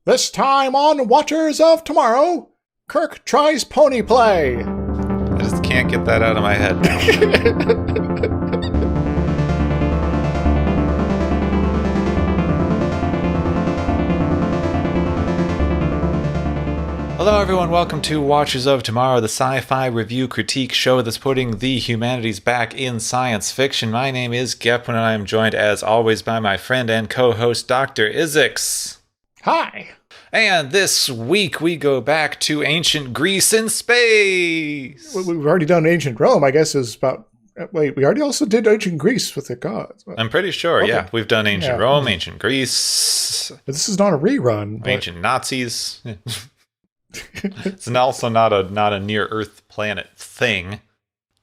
This time on Watchers of Tomorrow, Kirk tries pony play. I just can't get that out of my head now. Hello everyone, welcome to Watchers of Tomorrow, the sci-fi review critique show that's putting the humanities back in science fiction. My name is Gepwin and I am joined as always by my friend and co-host Dr. Isix. Hi. And this week we go back to ancient Greece in space. We've already done ancient Rome, I guess is about... Wait, we already also did ancient Greece with the gods. I'm pretty sure, okay. Yeah. We've done ancient Rome, ancient Greece. But this is not a rerun. Ancient Nazis. It's also not a near-Earth planet thing.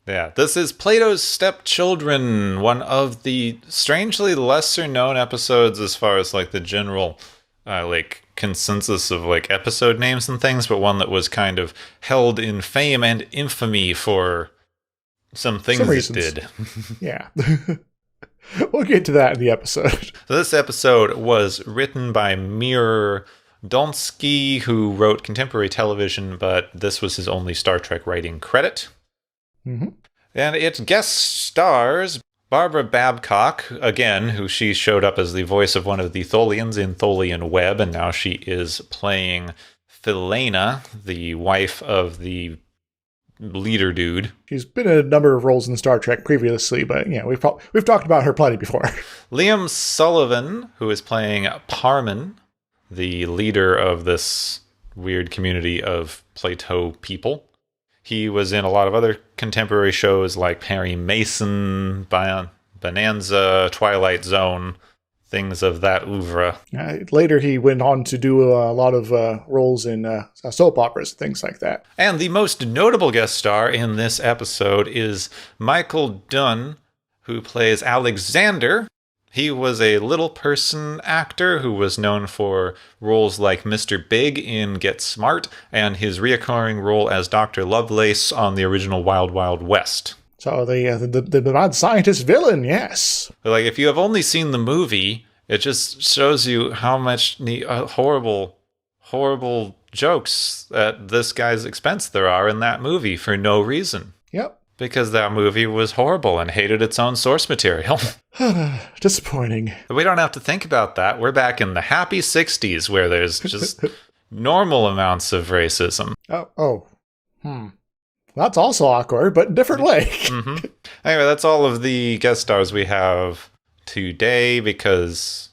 Yeah, this is Plato's Stepchildren, one of the strangely lesser-known episodes as far as like the general consensus of like episode names and things, but one that was kind of held in fame and infamy for some things it did. Yeah. We'll get to that in the episode. So this episode was written by Mir Donsky, who wrote contemporary television, but this was his only Star Trek writing credit. Mm-hmm. And it guest stars Barbara Babcock, again, who she showed up as the voice of one of the Tholians in Tholian Web, and now she is playing Philaena, the wife of the leader dude. She's been in a number of roles in Star Trek previously, but yeah, we've talked about her plenty before. Liam Sullivan, who is playing Parman, the leader of this weird community of Plato people. He was in a lot of other contemporary shows like Perry Mason, Bonanza, Twilight Zone, things of that oeuvre. Later he went on to do a lot of roles in soap operas, things like that. And the most notable guest star in this episode is Michael Dunn, who plays Alexander. He was a little person actor who was known for roles like Mr. Big in Get Smart and his reoccurring role as Dr. Lovelace on the original Wild Wild West. So the mad scientist villain, yes. Like, if you have only seen the movie, it just shows you how much horrible jokes at this guy's expense there are in that movie for no reason. Yep. Because that movie was horrible and hated its own source material. Disappointing. We don't have to think about that. We're back in the happy 60s where there's just normal amounts of racism. That's also awkward, but different way. Mm-hmm. Anyway, that's all of the guest stars we have today because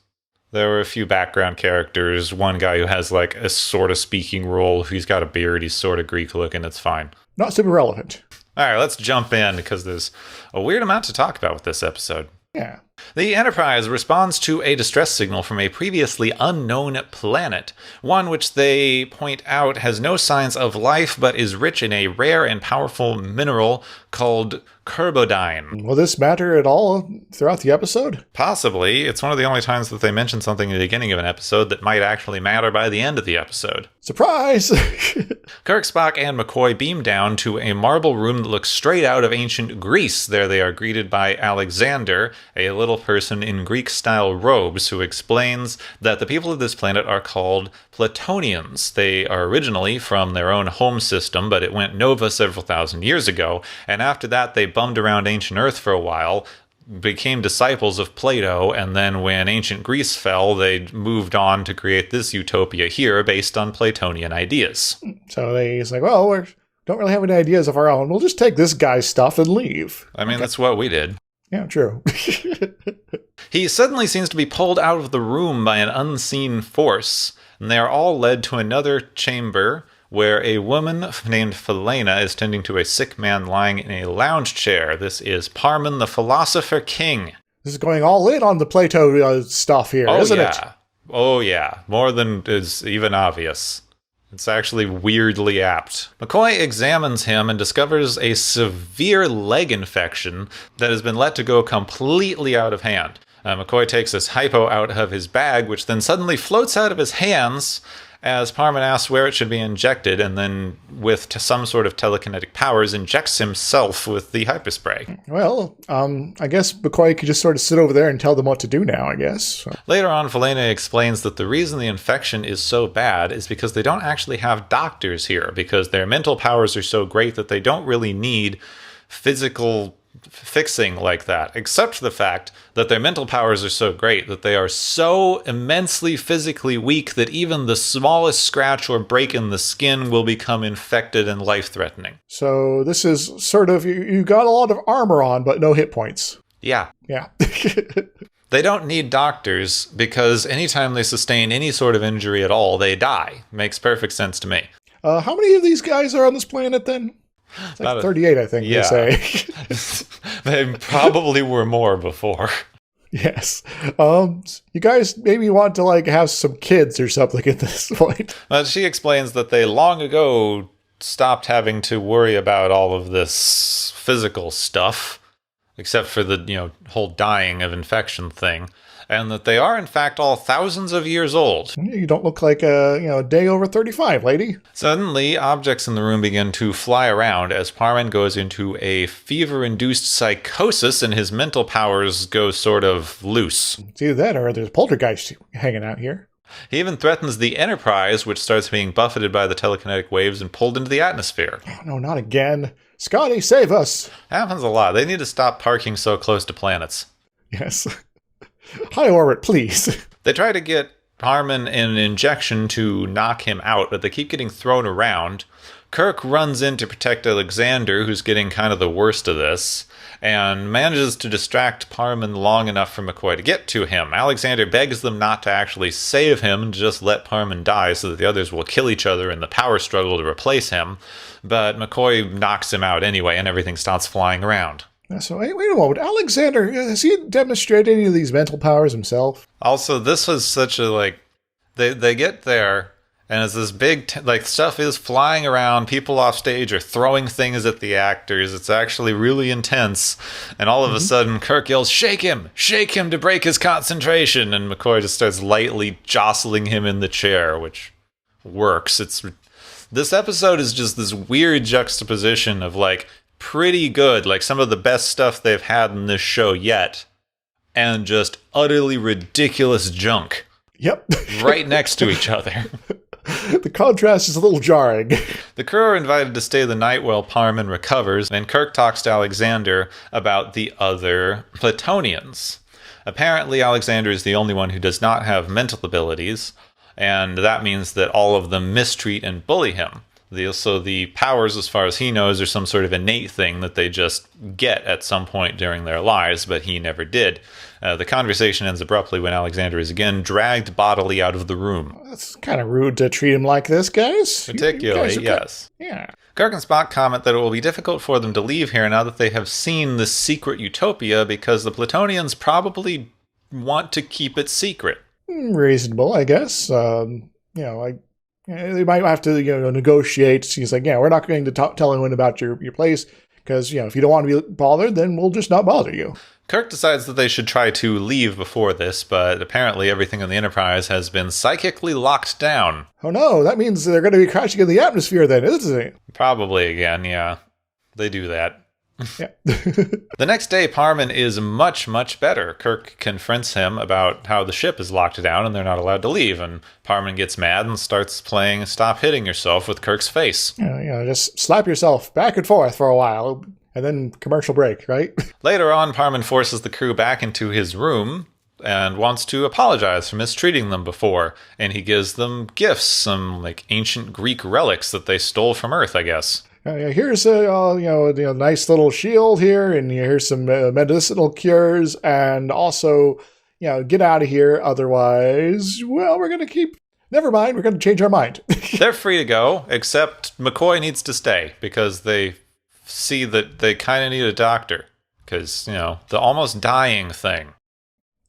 there were a few background characters. One guy who has like a sort of speaking role. He's got a beard. He's sort of Greek looking. It's fine. Not super relevant. All right, let's jump in because there's a weird amount to talk about with this episode. Yeah. The Enterprise responds to a distress signal from a previously unknown planet, one which they point out has no signs of life but is rich in a rare and powerful mineral called Curbodyne. Will this matter at all throughout the episode? Possibly. It's one of the only times that they mention something in the beginning of an episode that might actually matter by the end of the episode. Surprise! Kirk, Spock, and McCoy beam down to a marble room that looks straight out of ancient Greece. There they are greeted by Alexander, a little person in Greek-style robes, who explains that the people of this planet are called Platonians. They are originally from their own home system, but it went nova several thousand years ago, and after that they bummed around ancient Earth for a while, became disciples of Plato, and then when ancient Greece fell, they moved on to create this utopia here based on Platonian ideas. So it's like, well, we don't really have any ideas of our own. We'll just take this guy's stuff and leave. I mean, that's what we did. Yeah, true. He suddenly seems to be pulled out of the room by an unseen force, and they are all led to another chamber where a woman named Philaena is tending to a sick man lying in a lounge chair. This is Parman, the Philosopher King. This is going all in on the Plato stuff here, isn't it? Oh, yeah. More than is even obvious. It's actually weirdly apt. McCoy examines him and discovers a severe leg infection that has been let to go completely out of hand. McCoy takes his hypo out of his bag, which then suddenly floats out of his hands, as Parman asks where it should be injected, and then with some sort of telekinetic powers injects himself with the hyperspray. Well, I guess McCoy could just sort of sit over there and tell them what to do now, I guess. So. Later on, Valena explains that the reason the infection is so bad is because they don't actually have doctors here, because their mental powers are so great that they don't really need physical fixing like that, except for the fact that their mental powers are so great that they are so immensely physically weak that even the smallest scratch or break in the skin will become infected and life-threatening. So this is sort of, you got a lot of armor on, but no hit points. Yeah. Yeah. They don't need doctors because anytime they sustain any sort of injury at all, they die. Makes perfect sense to me. How many of these guys are on this planet then? It's like 38, I think they say. They probably were more before. Yes. You guys maybe want to like have some kids or something at this point. She explains that they long ago stopped having to worry about all of this physical stuff, except for the whole dying of infection thing, and that they are in fact all thousands of years old. You don't look like a day over 35, lady. Suddenly, objects in the room begin to fly around as Parman goes into a fever-induced psychosis and his mental powers go sort of loose. It's either that or there's poltergeist hanging out here. He even threatens the Enterprise, which starts being buffeted by the telekinetic waves and pulled into the atmosphere. Oh, no, not again. Scotty, save us! Happens a lot. They need to stop parking so close to planets. Yes. High orbit, please. They try to get Parman an injection to knock him out, but they keep getting thrown around. Kirk runs in to protect Alexander, who's getting kind of the worst of this, and manages to distract Parman long enough for McCoy to get to him. Alexander begs them not to actually save him and just let Parman die so that the others will kill each other in the power struggle to replace him, but McCoy knocks him out anyway and everything starts flying around. So, wait a moment. Alexander, has he demonstrated any of these mental powers himself? Also, this was such a, they get there, and as this big, stuff is flying around, people off stage are throwing things at the actors. It's actually really intense. And all of a sudden, Kirk yells, shake him to break his concentration. And McCoy just starts lightly jostling him in the chair, which works. This episode is just this weird juxtaposition of, pretty good, some of the best stuff they've had in this show yet, and just utterly ridiculous junk. Yep. Right next to each other. The contrast is a little jarring. The crew are invited to stay the night while Parman recovers, and Kirk talks to Alexander about the other Platonians. Apparently, Alexander is the only one who does not have mental abilities, and that means that all of them mistreat and bully him. So the powers, as far as he knows, are some sort of innate thing that they just get at some point during their lives, but he never did. The conversation ends abruptly when Alexander is again dragged bodily out of the room. That's kind of rude to treat him like this, guys. Particularly, yes. Yeah. Kirk and Spock comment that it will be difficult for them to leave here now that they have seen this secret utopia because the Platonians probably want to keep it secret. Reasonable, I guess. They might have to, negotiate. He's like, we're not going to tell anyone about your place because, if you don't want to be bothered, then we'll just not bother you. Kirk decides that they should try to leave before this, but apparently everything in the Enterprise has been psychically locked down. Oh no, that means they're going to be crashing in the atmosphere then, isn't it? Probably again, yeah. They do that. Yeah. The next day, Parman is much, much better. Kirk confronts him about how the ship is locked down and they're not allowed to leave, and Parman gets mad and starts playing Stop Hitting Yourself with Kirk's face. Just slap yourself back and forth for a while, and then commercial break, right? Later on, Parman forces the crew back into his room and wants to apologize for mistreating them before, and he gives them gifts, some ancient Greek relics that they stole from Earth, I guess. Here's a nice little shield here, and here's some medicinal cures, and also, get out of here. Otherwise, we're going to keep. Never mind, we're going to change our mind. They're free to go, except McCoy needs to stay because they see that they kind of need a doctor because the almost dying thing.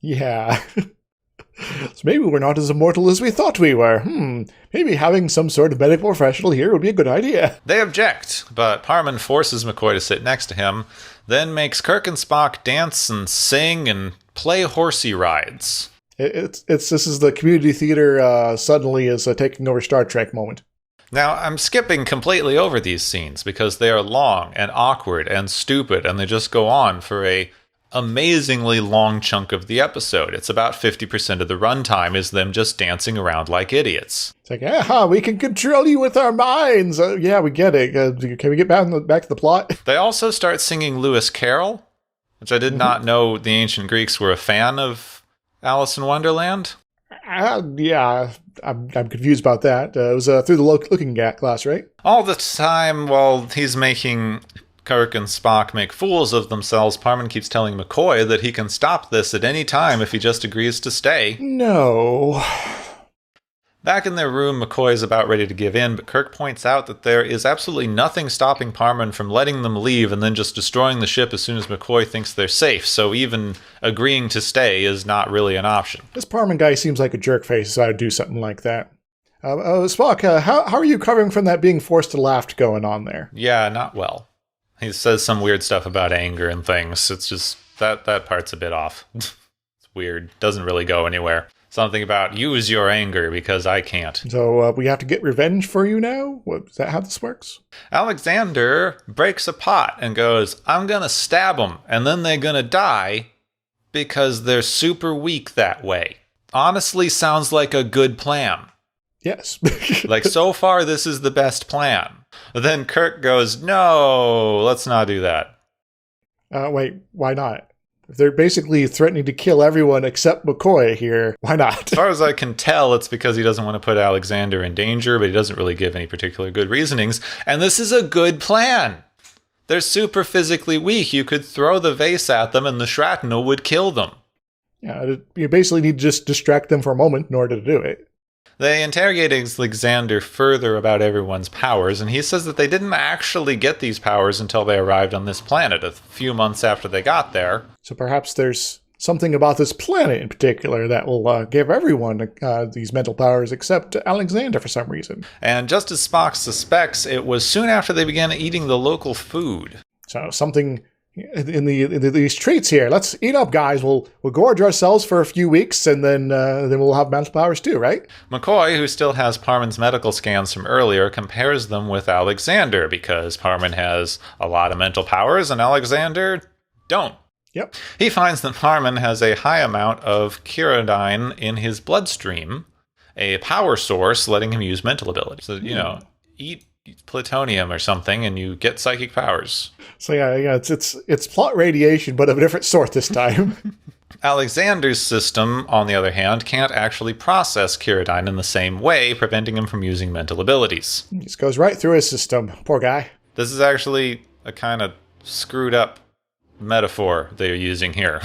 Yeah. So maybe we're not as immortal as we thought we were. Maybe having some sort of medical professional here would be a good idea. They object, but Parman forces McCoy to sit next to him, then makes Kirk and Spock dance and sing and play horsey rides. This is the community theater suddenly is taking over Star Trek moment. Now, I'm skipping completely over these scenes because they are long and awkward and stupid, and they just go on for a amazingly long chunk of the episode. It's about 50% of the runtime is them just dancing around like idiots. It's like, we can control you with our minds. Yeah, we get it. Can we get back to the plot? They also start singing Lewis Carroll, which I did not know the ancient Greeks were a fan of Alice in Wonderland. Yeah, I'm confused about that. It was through the looking glass, right? All the time while he's making Kirk and Spock make fools of themselves, Parman keeps telling McCoy that he can stop this at any time if he just agrees to stay. No. Back in their room, McCoy is about ready to give in, but Kirk points out that there is absolutely nothing stopping Parman from letting them leave and then just destroying the ship as soon as McCoy thinks they're safe, so even agreeing to stay is not really an option. This Parman guy seems like a jerk face, so I would do something like that. Spock, how are you recovering from that being forced to laugh going on there? Yeah, not well. He says some weird stuff about anger and things. It's just, that part's a bit off. It's weird. Doesn't really go anywhere. Something about use your anger because I can't. So we have to get revenge for you now? Is that how this works? Alexander breaks a pot and goes, I'm gonna stab them, and then they're gonna die because they're super weak that way. Honestly, sounds like a good plan. Yes. Like, so far, this is the best plan. Then Kirk goes, no, let's not do that. Wait, why not? If they're basically threatening to kill everyone except McCoy here, why not? As far as I can tell, it's because he doesn't want to put Alexander in danger, but he doesn't really give any particular good reasonings. And this is a good plan. They're super physically weak. You could throw the vase at them and the shrapnel would kill them. Yeah, you basically need to just distract them for a moment in order to do it. They interrogate Alexander further about everyone's powers, and he says that they didn't actually get these powers until they arrived on this planet a few months after they got there. So perhaps there's something about this planet in particular that will give everyone these mental powers except Alexander for some reason. And just as Spock suspects, it was soon after they began eating the local food. So something in these treats here. Let's eat up, guys. We'll gorge ourselves for a few weeks, and then we'll have mental powers too, right? McCoy, who still has Parman's medical scans from earlier, compares them with Alexander because Parman has a lot of mental powers and Alexander don't. Yep. He finds that Parman has a high amount of Kyrodine in his bloodstream, a power source letting him use mental abilities. So, eat plutonium or something and you get psychic powers. So yeah, it's plot radiation, but of a different sort this time. Alexander's system, on the other hand, can't actually process Kyrodine in the same way, preventing him from using mental abilities. It just goes right through his system. Poor guy. This is actually a kind of screwed up metaphor they're using here.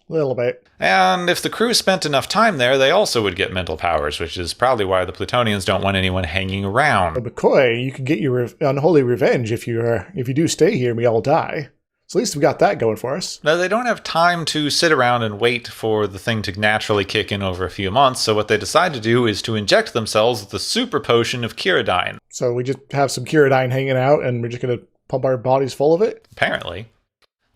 A little bit. And if the crew spent enough time there, they also would get mental powers, which is probably why the Plutonians don't want anyone hanging around. But McCoy, you can get your unholy revenge if you do stay here and we all die. So at least we got that going for us. Now, they don't have time to sit around and wait for the thing to naturally kick in over a few months, so what they decide to do is to inject themselves with the super potion of Kyrodine. So we just have some Kyrodine hanging out and we're just going to pump our bodies full of it? Apparently.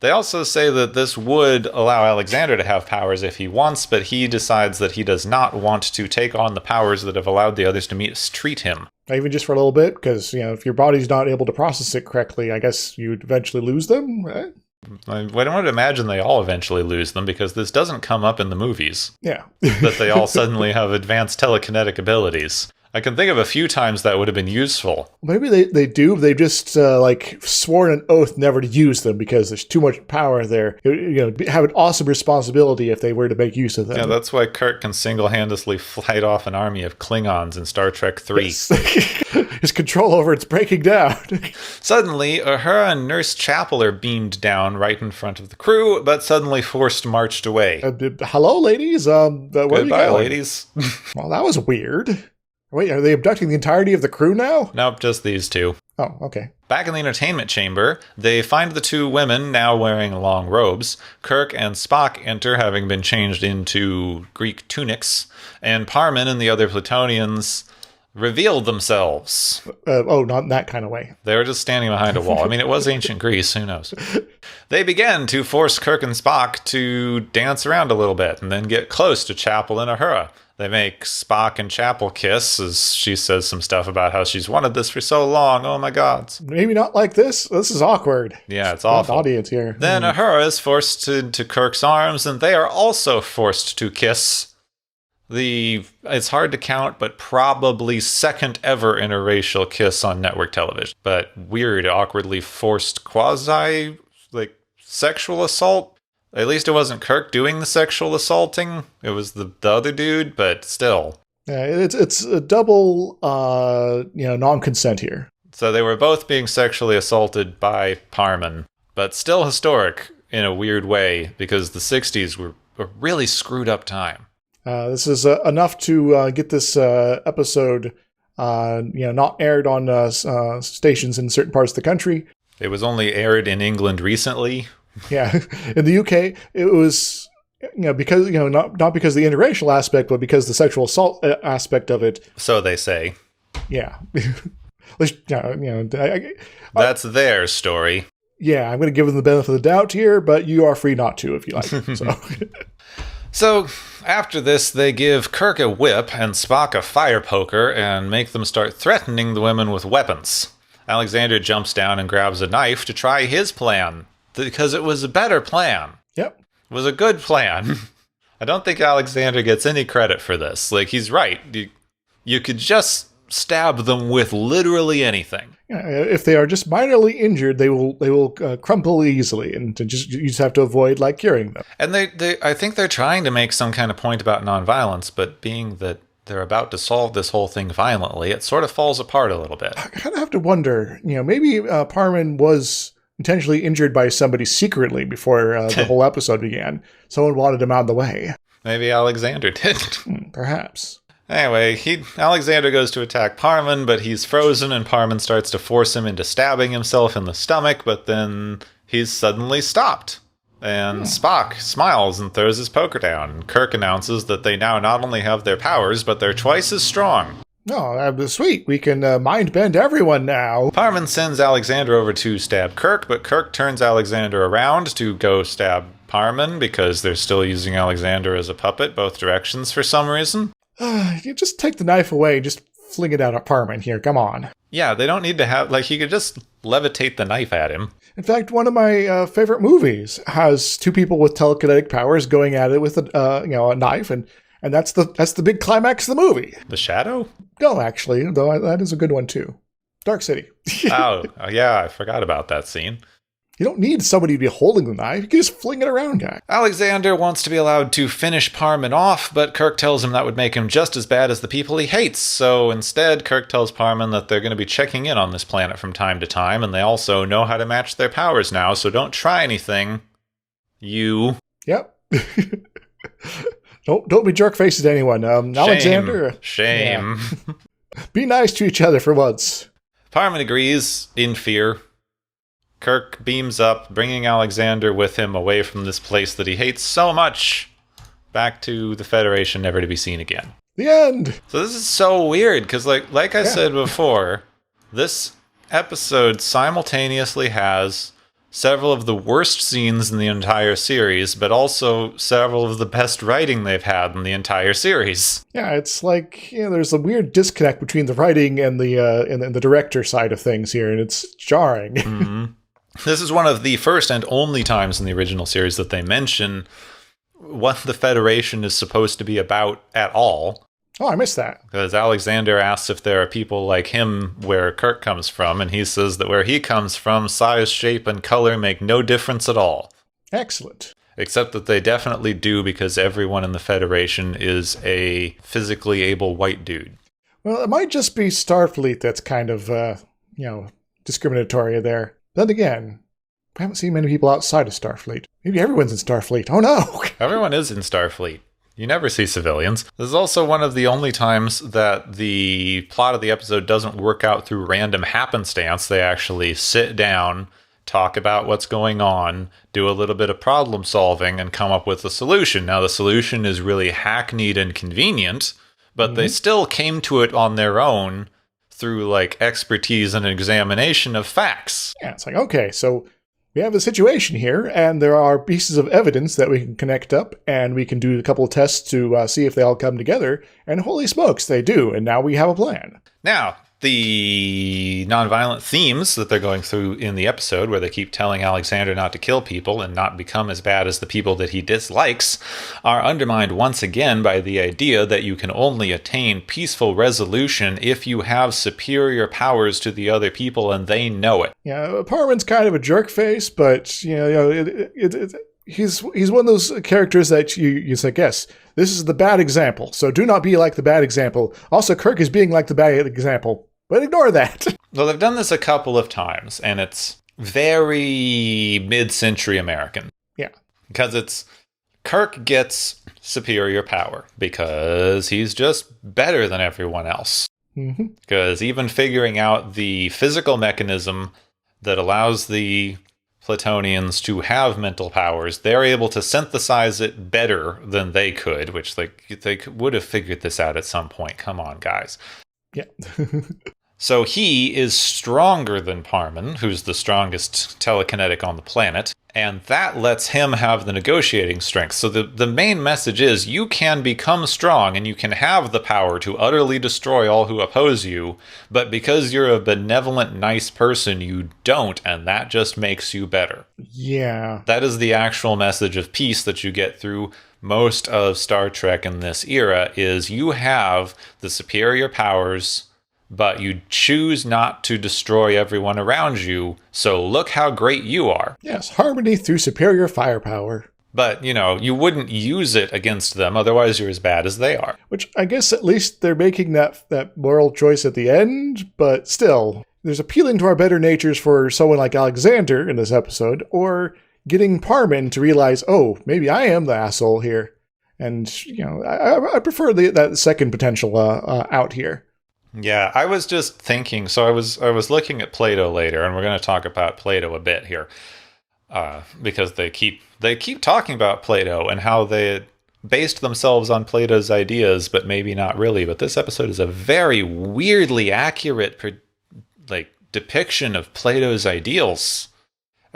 They also say that this would allow Alexander to have powers if he wants, but he decides that he does not want to take on the powers that have allowed the others to mistreat him. Even just for a little bit, because, if your body's not able to process it correctly, I guess you'd eventually lose them, right? I would imagine they all eventually lose them, because this doesn't come up in the movies. Yeah. That they all suddenly have advanced telekinetic abilities. I can think of a few times that would have been useful. Maybe they do. They just sworn an oath never to use them because there's too much power there. Have an awesome responsibility if they were to make use of them. Yeah, that's why Kirk can single-handedly fight off an army of Klingons in Star Trek 3. Yes. His control over it's breaking down. Suddenly, Uhura and Nurse Chapel are beamed down right in front of the crew, but suddenly forced marched away. Hello, ladies. Where are you Goodbye, going? ladies. Well, that was weird. Wait, are they abducting the entirety of the crew now? Nope, just these two. Oh, okay. Back in the entertainment chamber, they find the two women now wearing long robes. Kirk and Spock enter, having been changed into Greek tunics, and Parman and the other Plutonians revealed themselves. Not in that kind of way. They were just standing behind a wall. I mean, it was ancient Greece. Who knows? They began to force Kirk and Spock to dance around a little bit and then get close to Chapel and Uhura. They make Spock and Chapel kiss as she says some stuff about how she's wanted this for so long. Oh my God. Maybe not like this. This is awkward. Yeah, it's awful. Audience here. Then Uhura is forced into Kirk's arms, and they are also forced to kiss. It's hard to count, but probably second ever interracial kiss on network television. But weird, awkwardly forced quasi, sexual assault. At least it wasn't Kirk doing the sexual assaulting. It was the other dude, but still. Yeah, it's a double, non-consent here. So they were both being sexually assaulted by Parman, but still historic in a weird way because the 60s were a really screwed up time. This is enough to get this episode, not aired on stations in certain parts of the country. It was only aired in England recently. Yeah, in the UK, it was because not because of the interracial aspect, but because the sexual assault aspect of it. So they say. Yeah, at least that's their story. Yeah, I'm going to give them the benefit of the doubt here, but you are free not to if you like. So after this, they give Kirk a whip and Spock a fire poker and make them start threatening the women with weapons. Alexander jumps down and grabs a knife to try his plan. Because it was a better plan. Yep. It was a good plan. I don't think Alexander gets any credit for this. He's right. You could just stab them with literally anything. Yeah, if they are just minorly injured, they will crumple easily, and you just have to avoid curing them. And I think they're trying to make some kind of point about nonviolence, but being that they're about to solve this whole thing violently, it sort of falls apart a little bit. I kind of have to wonder, maybe Parman was intentionally injured by somebody secretly before the whole episode began. Someone wanted him out of the way. Maybe Alexander did. Perhaps. Anyway, Alexander goes to attack Parman, but he's frozen, and Parman starts to force him into stabbing himself in the stomach, but then he's suddenly stopped. And Spock smiles and throws his poker down. Kirk announces that they now not only have their powers, but they're twice as strong. Oh, sweet. We can mind bend everyone now. Parman sends Alexander over to stab Kirk, but Kirk turns Alexander around to go stab Parman because they're still using Alexander as a puppet both directions for some reason. You just take the knife away, just fling it out at Parman here. Come on. Yeah, they don't need to have, he could just levitate the knife at him. In fact, one of my favorite movies has two people with telekinetic powers going at it with a knife, and that's the big climax of the movie. The Shadow? No, actually, though that is a good one too. Dark City. Oh, yeah, I forgot about that scene. You don't need somebody to be holding the knife. You can just fling it around, guy. Alexander wants to be allowed to finish Parman off, but Kirk tells him that would make him just as bad as the people he hates. So instead, Kirk tells Parman that they're going to be checking in on this planet from time to time, and they also know how to match their powers now, so don't try anything. You. Yep. Don't be jerk faces to anyone. Alexander. Shame. Yeah. Be nice to each other for once. Parman agrees, in fear. Kirk beams up, bringing Alexander with him away from this place that he hates so much, back to the Federation, never to be seen again. The end! So this is so weird, because like I said before, this episode simultaneously has several of the worst scenes in the entire series, but also several of the best writing they've had in the entire series. Yeah, it's there's a weird disconnect between the writing and the director side of things here, and it's jarring. Mm-hmm. This is one of the first and only times in the original series that they mention what the Federation is supposed to be about at all. Oh, I missed that. Because Alexander asks if there are people like him where Kirk comes from, and he says that where he comes from, size, shape, and color make no difference at all. Excellent. Except that they definitely do, because everyone in the Federation is a physically able white dude. Well, it might just be Starfleet that's kind of, discriminatory there. Then again, I haven't seen many people outside of Starfleet. Maybe everyone's in Starfleet. Oh no! Everyone is in Starfleet. You never see civilians. This is also one of the only times that the plot of the episode doesn't work out through random happenstance. They actually sit down, talk about what's going on, do a little bit of problem solving, and come up with a solution. Now, the solution is really hackneyed and convenient, but they still came to it on their own through like expertise and examination of facts. Yeah, it's like, okay, so we have a situation here, and there are pieces of evidence that we can connect up, and we can do a couple of tests to see if they all come together, and holy smokes, they do, and now we have a plan. Now, the nonviolent themes that they're going through in the episode, where they keep telling Alexander not to kill people and not become as bad as the people that he dislikes, are undermined once again by the idea that you can only attain peaceful resolution if you have superior powers to the other people and they know it. Yeah, Parman's kind of a jerk face, but he's one of those characters that you say, yes, this is the bad example, so do not be like the bad example. Also, Kirk is being like the bad example. But ignore that. Well, they've done this a couple of times, and it's very mid-century American. Yeah. Because it's Kirk gets superior power because he's just better than everyone else. Because even figuring out the physical mechanism that allows the Platonians to have mental powers, they're able to synthesize it better than they could, which they would have figured this out at some point. Come on, guys. Yeah. So he is stronger than Parman, who's the strongest telekinetic on the planet, and that lets him have the negotiating strength. So the main message is you can become strong and you can have the power to utterly destroy all who oppose you, but because you're a benevolent, nice person, you don't, and that just makes you better. Yeah. That is the actual message of peace that you get through most of Star Trek in this era, is you have the superior powers, but you choose not to destroy everyone around you, so look how great you are. Yes, harmony through superior firepower. But, you wouldn't use it against them, otherwise you're as bad as they are. Which I guess at least they're making that moral choice at the end, but still, there's appealing to our better natures for someone like Alexander in this episode, or getting Parman to realize, oh, maybe I am the asshole here. And, I prefer that second potential out here. Yeah, I was just thinking, so I was looking at Plato later, and we're going to talk about Plato a bit here, because they keep talking about Plato and how they based themselves on Plato's ideas, but maybe not really. But this episode is a very weirdly accurate, depiction of Plato's ideals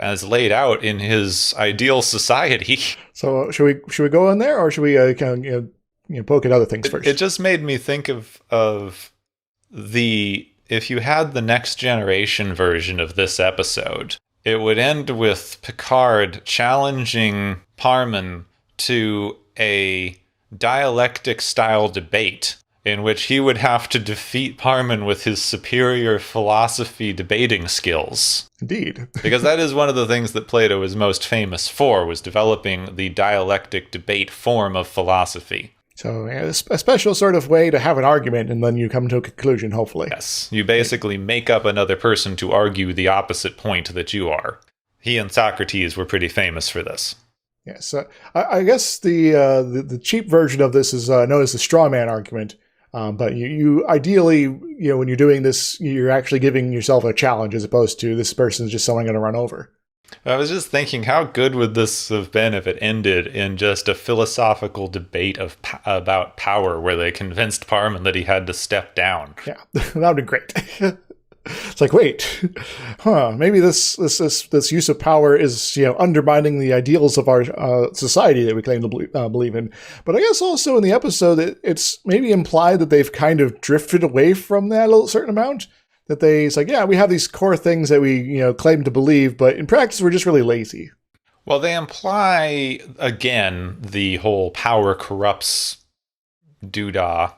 as laid out in his ideal society. So should we go in there, or should we poke at other things first? It just made me think of if you had the Next Generation version of this episode, it would end with Picard challenging Parman to a dialectic-style debate in which he would have to defeat Parman with his superior philosophy debating skills. Indeed. Because that is one of the things that Plato is most famous for, was developing the dialectic debate form of philosophy. So a special sort of way to have an argument, and then you come to a conclusion, hopefully. Yes. You basically make up another person to argue the opposite point that you are. He and Socrates were pretty famous for this. Yes. I guess the cheap version of this is known as the straw man argument. But you ideally, when you're doing this, you're actually giving yourself a challenge as opposed to this person's just someone going to run over. I was just thinking, how good would this have been if it ended in just a philosophical debate about power, where they convinced Parman that he had to step down? Yeah, that would be great. It's like, wait, maybe this use of power is undermining the ideals of our society that we claim to believe in. But I guess also in the episode, it's maybe implied that they've kind of drifted away from that a certain amount. That it's like, yeah, we have these core things that we claim to believe, but in practice we're just really lazy. Well, they imply again the whole power corrupts doodah.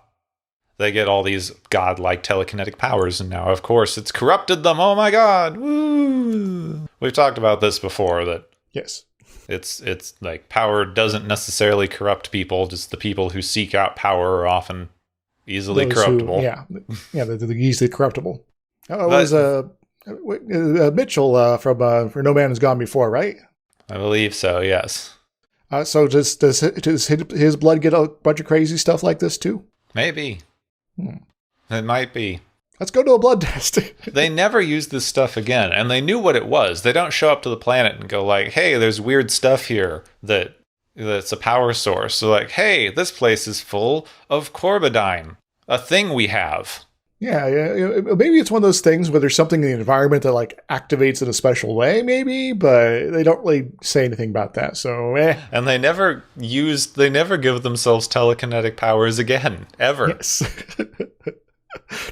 They get all these godlike telekinetic powers, and now, of course, it's corrupted them. Oh my god! Woo! We've talked about this before, that yes, it's like power doesn't necessarily corrupt people. Just the people who seek out power are often easily corruptible. They're easily corruptible. It was Mitchell from For No Man Has Gone Before, right? I believe so. Yes. So does his blood get a bunch of crazy stuff like this too? Maybe. It might be. Let's go to a blood test. They never use this stuff again, and they knew what it was. They don't show up to the planet and go like, hey, there's weird stuff here that That's a power source. So like, hey, this place is full of Corbidyne, a thing we have. Yeah, maybe it's one of those things where there's something in the environment that like activates in a special way, maybe, but they don't really say anything about that. So, And they never give themselves telekinetic powers again, ever. Yes.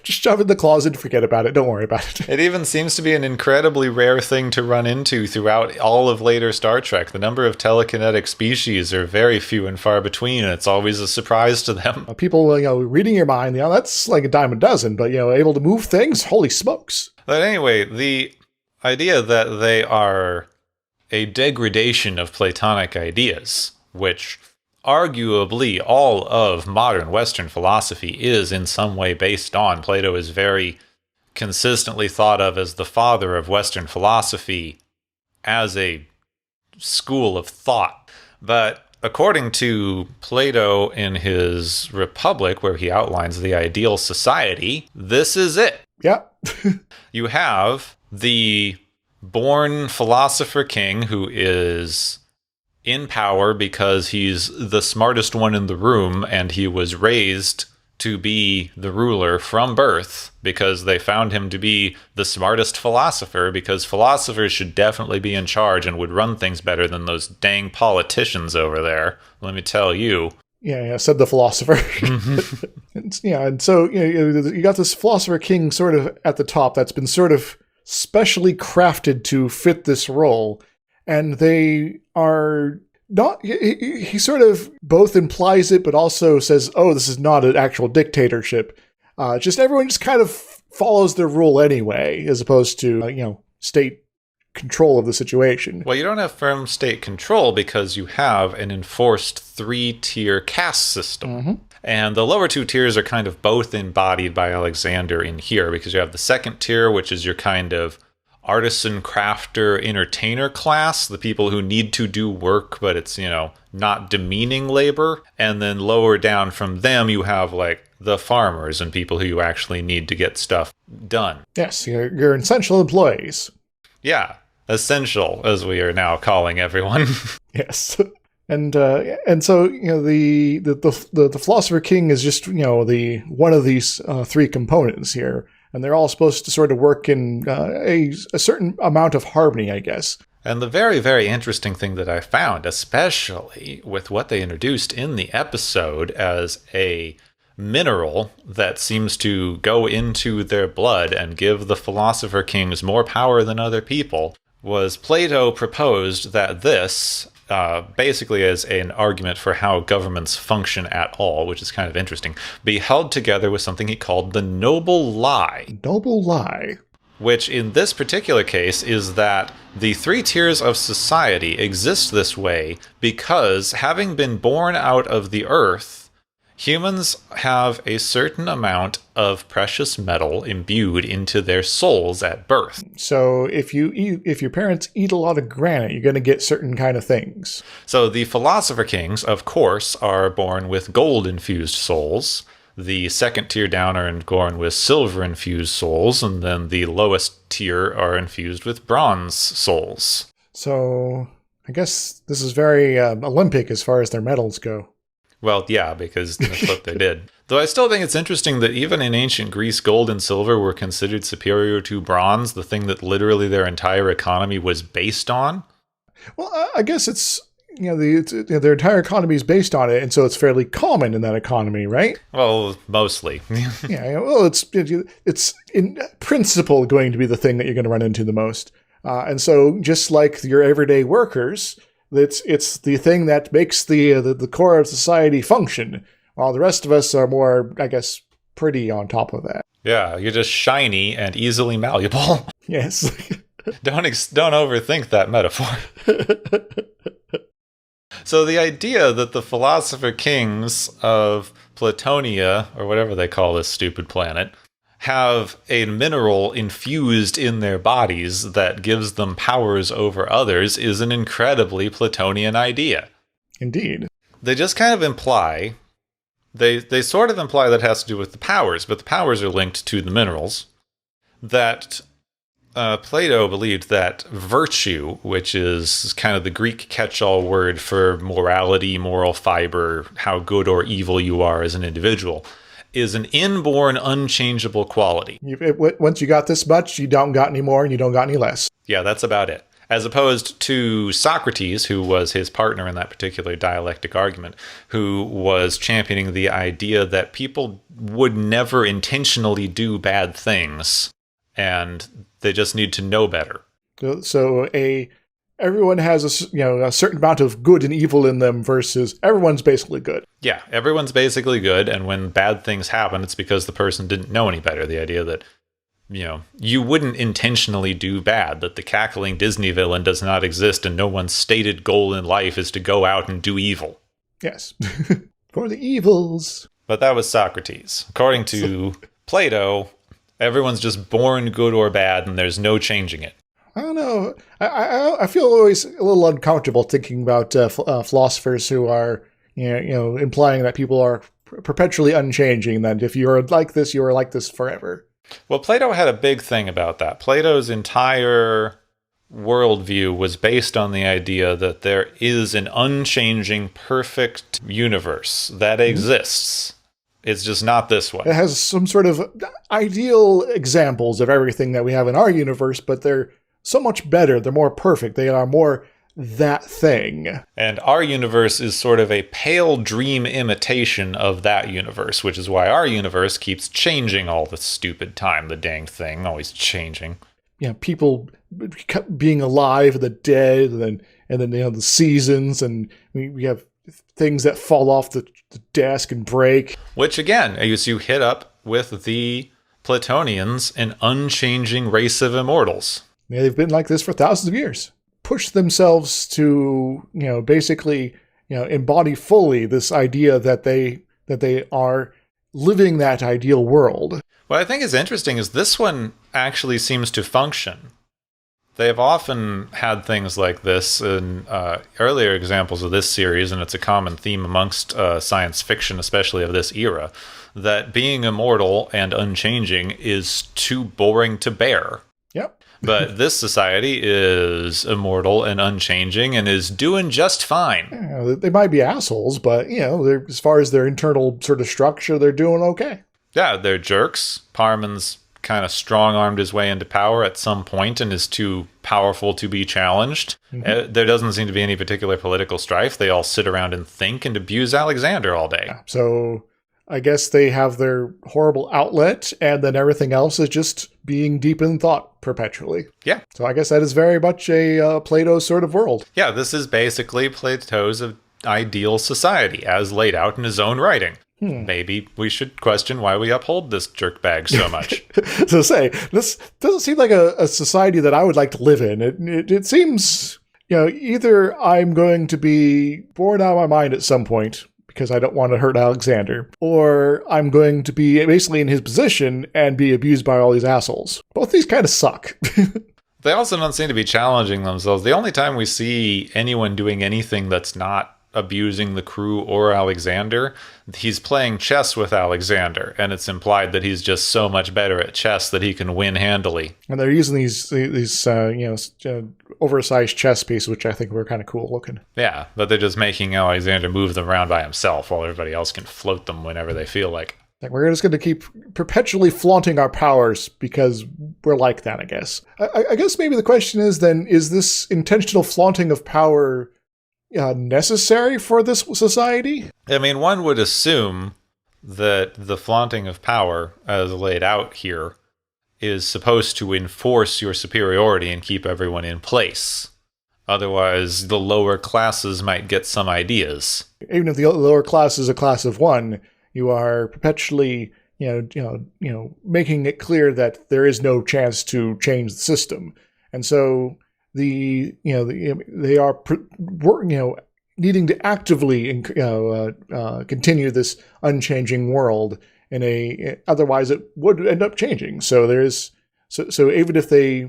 Just shove it in the closet and forget about it. Don't worry about it. It even seems to be an incredibly rare thing to run into throughout all of later Star Trek. The number of telekinetic species are very few and far between, and it's always a surprise to them. People, reading your mind, that's like a dime a dozen, but, able to move things, holy smokes. But anyway, the idea that they are a degradation of Platonic ideas, which arguably all of modern Western philosophy is in some way based on. Plato is very consistently thought of as the father of Western philosophy as a school of thought. But according to Plato in his Republic, where he outlines the ideal society, this is it. Yeah. You have the born philosopher king who is in power because he's the smartest one in the room, and he was raised to be the ruler from birth because they found him to be the smartest philosopher, because philosophers should definitely be in charge and would run things better than those dang politicians over there. Let me tell you. Yeah, said the philosopher. And so you got this philosopher king sort of at the top that's been sort of specially crafted to fit this role. And they are not, he sort of both implies it, but also says, oh, this is not an actual dictatorship. Just everyone just kind of follows their rule anyway, as opposed to, state control of the situation. Well, you don't have firm state control because you have an enforced 3-tier caste system. Mm-hmm. And the lower 2 tiers are kind of both embodied by Alexander in here, because you have the second tier, which is your kind of artisan, crafter, entertainer class, the people who need to do work, but it's, not demeaning labor. And then lower down from them, you have like the farmers and people who you actually need to get stuff done. Yes, you're essential employees. Yeah, essential, as we are now calling everyone. Yes. And so the philosopher king is just the one of these 3 components here. And they're all supposed to sort of work in a certain amount of harmony, I guess. And the very, very interesting thing that I found, especially with what they introduced in the episode as a mineral that seems to go into their blood and give the philosopher kings more power than other people, was Plato proposed that this, basically as an argument for how governments function at all, which is kind of interesting, be held together with something he called the noble lie. Noble lie. Which in this particular case is that the 3 tiers of society exist this way because, having been born out of the earth, humans have a certain amount of precious metal imbued into their souls at birth. So if your parents eat a lot of granite, you're going to get certain kind of things. So the philosopher kings, of course, are born with gold-infused souls. The second tier down are born with silver-infused souls, and then the lowest tier are infused with bronze souls. So I guess this is very Olympic as far as their medals go. Well, yeah, because that's what they did. Though I still think it's interesting that even in ancient Greece, gold and silver were considered superior to bronze, the thing that literally their entire economy was based on. Well, I guess it's, their entire economy is based on it, and so it's fairly common in that economy, right? Well, mostly. Yeah, well, it's in principle going to be the thing that you're going to run into the most. And so just like your everyday workers, it's the thing that makes the core of society function, while the rest of us are more, I guess, pretty on top of that. Yeah, you're just shiny and easily malleable. Yes. Don't overthink that metaphor. So the idea that the philosopher kings of Platonia, or whatever they call this stupid planet, have a mineral infused in their bodies that gives them powers over others is an incredibly Platonian idea. Indeed. They just kind of imply, they sort of imply that it has to do with the powers, but the powers are linked to the minerals, that Plato believed that virtue, which is kind of the Greek catch-all word for morality, moral fiber, how good or evil you are as an individual, is an inborn, unchangeable quality. Once you got this much, you don't got any more and you don't got any less. Yeah, that's about it. As opposed to Socrates, who was his partner in that particular dialectic argument, who was championing the idea that people would never intentionally do bad things, and they just need to know better. So everyone has a certain amount of good and evil in them versus everyone's basically good. Yeah, everyone's basically good, and when bad things happen, it's because the person didn't know any better. The idea that, you wouldn't intentionally do bad, that the cackling Disney villain does not exist, and no one's stated goal in life is to go out and do evil. Yes. For the evils. But that was Socrates. According to Plato, everyone's just born good or bad, and there's no changing it. I don't know. I feel always a little uncomfortable thinking about philosophers who are, implying that people are perpetually unchanging, that if you are like this, you are like this forever. Well, Plato had a big thing about that. Plato's entire worldview was based on the idea that there is an unchanging, perfect universe that exists. It's just not this one. It has some sort of ideal examples of everything that we have in our universe, but they're so much better. They're more perfect. They are more that thing. And our universe is sort of a pale dream imitation of that universe, which is why our universe keeps changing all the stupid time. The dang thing, always changing. Yeah, people being alive, the dead, and then the seasons, and we have things that fall off the desk and break. Which again, as you hit up with the Platonians, an unchanging race of immortals. Yeah, they've been like this for thousands of years. Push themselves to, basically, embody fully this idea that they are living that ideal world. What I think is interesting is this one actually seems to function. They have often had things like this in earlier examples of this series, and it's a common theme amongst science fiction, especially of this era, that being immortal and unchanging is too boring to bear. Yep. But this society is immortal and unchanging and is doing just fine. Yeah, they might be assholes, but, as far as their internal sort of structure, they're doing okay. Yeah, they're jerks. Parman's kind of strong-armed his way into power at some point and is too powerful to be challenged. Mm-hmm. There doesn't seem to be any particular political strife. They all sit around and think and abuse Alexander all day. Yeah, so I guess they have their horrible outlet, and then everything else is just being deep in thought perpetually. Yeah. So I guess that is very much a Plato sort of world. Yeah, this is basically Plato's ideal society, as laid out in his own writing. Maybe we should question why we uphold this jerkbag so much. So say, this doesn't seem like a society that I would like to live in. It seems, either I'm going to be bored out of my mind at some point, because I don't want to hurt Alexander, or I'm going to be basically in his position and be abused by all these assholes. Both these kind of suck. They also don't seem to be challenging themselves. The only time we see anyone doing anything that's not abusing the crew or Alexander, he's playing chess with Alexander, and it's implied that he's just so much better at chess that he can win handily. And they're using these oversized chess pieces, which I think were kind of cool looking. Yeah, but they're just making Alexander move them around by himself while everybody else can float them whenever they feel like. Like, we're just going to keep perpetually flaunting our powers because we're like that, I guess. I guess maybe the question is then, is this intentional flaunting of power necessary for this society? I mean, one would assume that the flaunting of power, as laid out here, is supposed to enforce your superiority and keep everyone in place. Otherwise, the lower classes might get some ideas. Even if the lower class is a class of one, you are perpetually, making it clear that there is no chance to change the system, and so they are needing to actively continue this unchanging world otherwise it would end up changing. So even if they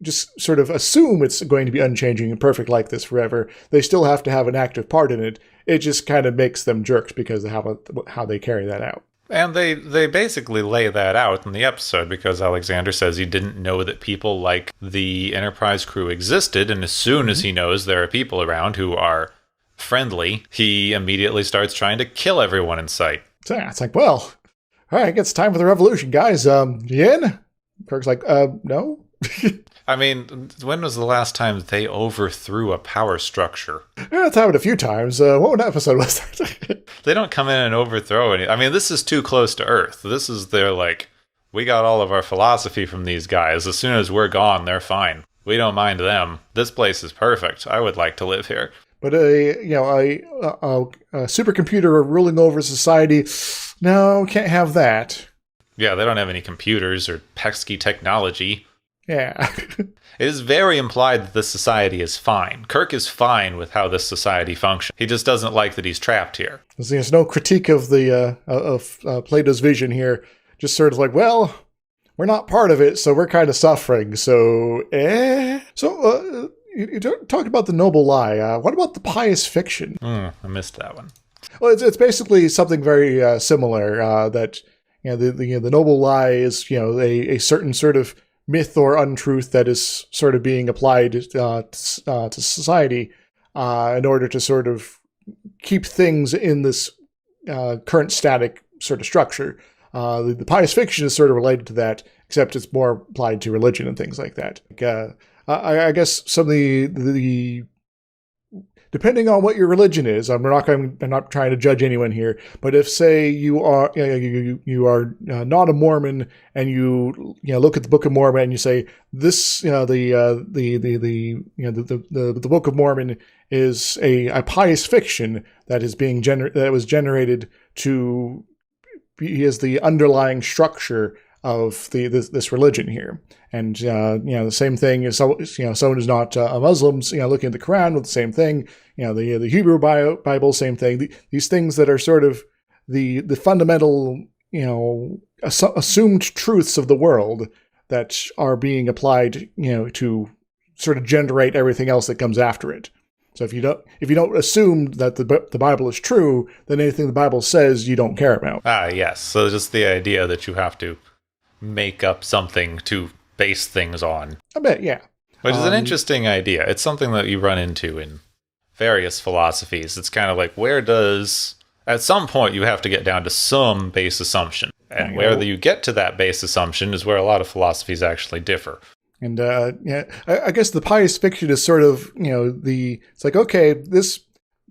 just sort of assume it's going to be unchanging and perfect like this forever, they still have to have an active part in it. It just kind of makes them jerks because of how they carry that out. And they basically lay that out in the episode because Alexander says he didn't know that people like the Enterprise crew existed, and as soon as he knows there are people around who are friendly, he immediately starts trying to kill everyone in sight. So yeah, it's like, well, all right, it's time for the revolution, guys. You in? Kirk's like, no. I mean, when was the last time they overthrew a power structure? Yeah, it's happened a few times. What episode was that? They don't come in and overthrow any. I mean, this is too close to Earth. This is their, like, we got all of our philosophy from these guys. As soon as we're gone, they're fine. We don't mind them. This place is perfect. I would like to live here. But a supercomputer ruling over society, no, can't have that. Yeah, they don't have any computers or pesky technology. Yeah. It is very implied that this society is fine. Kirk is fine with how this society functions. He just doesn't like that he's trapped here. There's no critique of the Plato's vision here. Just sort of like, well, we're not part of it, so we're kind of suffering. So, So, you talked about the noble lie. What about the pious fiction? I missed that one. Well, it's basically something very similar. That the noble lie is a certain sort of myth or untruth that is sort of being applied to society in order to sort of keep things in this current static sort of structure. The pious fiction is sort of related to that, except it's more applied to religion and things like that. I guess some of the depending on what your religion is, I'm not trying to judge anyone here, but if say you are not a Mormon and you look at the Book of Mormon and you say this the Book of Mormon is a pious fiction that is being that was generated to be as the underlying structure of this religion here. And the same thing is someone who's not a Muslim looking at the Quran with the same thing, the Hebrew Bible, same thing. These things that are sort of the fundamental assumed truths of the world that are being applied to sort of generate everything else that comes after it. So if you don't assume that the Bible is true, then anything the Bible says you don't care about. Yes. So just the idea that you have to make up something to base things on. I bet, yeah. Which is an interesting idea. It's something that you run into in various philosophies. It's kind of like, at some point you have to get down to some base assumption. And where you get to that base assumption is where a lot of philosophies actually differ. And I guess the pious fiction is sort of, it's like, okay, this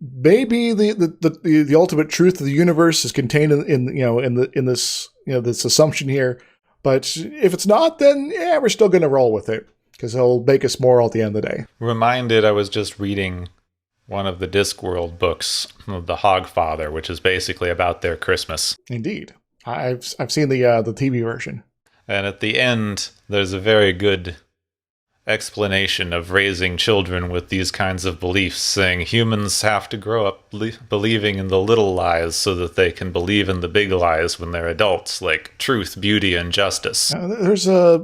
maybe the ultimate truth of the universe is contained in this this assumption here. But if it's not, then we're still going to roll with it because it'll make us more at the end of the day. Reminded, I was just reading one of the Discworld books, The Hogfather, which is basically about their Christmas. Indeed, I've seen the TV version, and at the end, there's a very good explanation of raising children with these kinds of beliefs, saying humans have to grow up believing in the little lies so that they can believe in the big lies when they're adults, like truth, beauty, and justice. There's a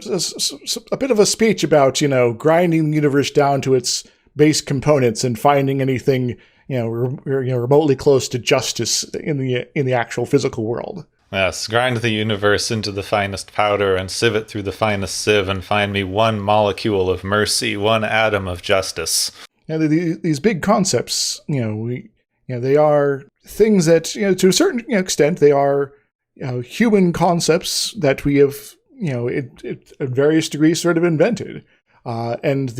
bit of a speech about grinding the universe down to its base components and finding anything remotely close to justice in the actual physical world. Yes, grind the universe into the finest powder and sieve it through the finest sieve and find me one molecule of mercy, one atom of justice. These big concepts, they are things that, to a certain extent, they are human concepts that we have, at various degrees sort of invented. And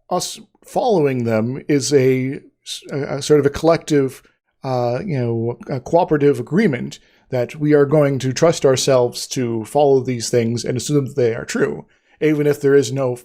us following them is a sort of a collective a cooperative agreement that we are going to trust ourselves to follow these things and assume that they are true, even if there is no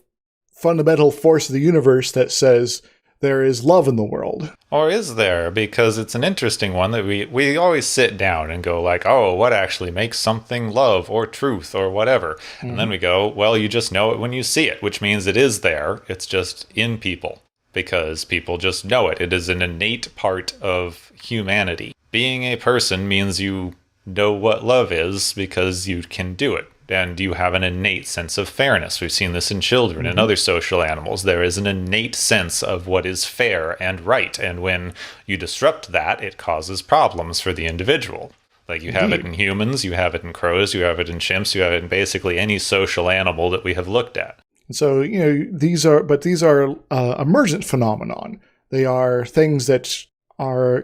fundamental force of the universe that says there is love in the world. Or is there? Because it's an interesting one that we always sit down and go like, oh, what actually makes something love or truth or whatever? Mm-hmm. And then we go, well, you just know it when you see it, which means it is there. It's just in people. Because people just know it. It is an innate part of humanity. Being a person means you know what love is because you can do it. And you have an innate sense of fairness. We've seen this in children and other social animals. There is an innate sense of what is fair and right. And when you disrupt that, it causes problems for the individual. Like you have it Indeed. in humans, you have it in crows, you have it in chimps, you have it in basically any social animal that we have looked at. And so, these are emergent phenomenon. They are things that are,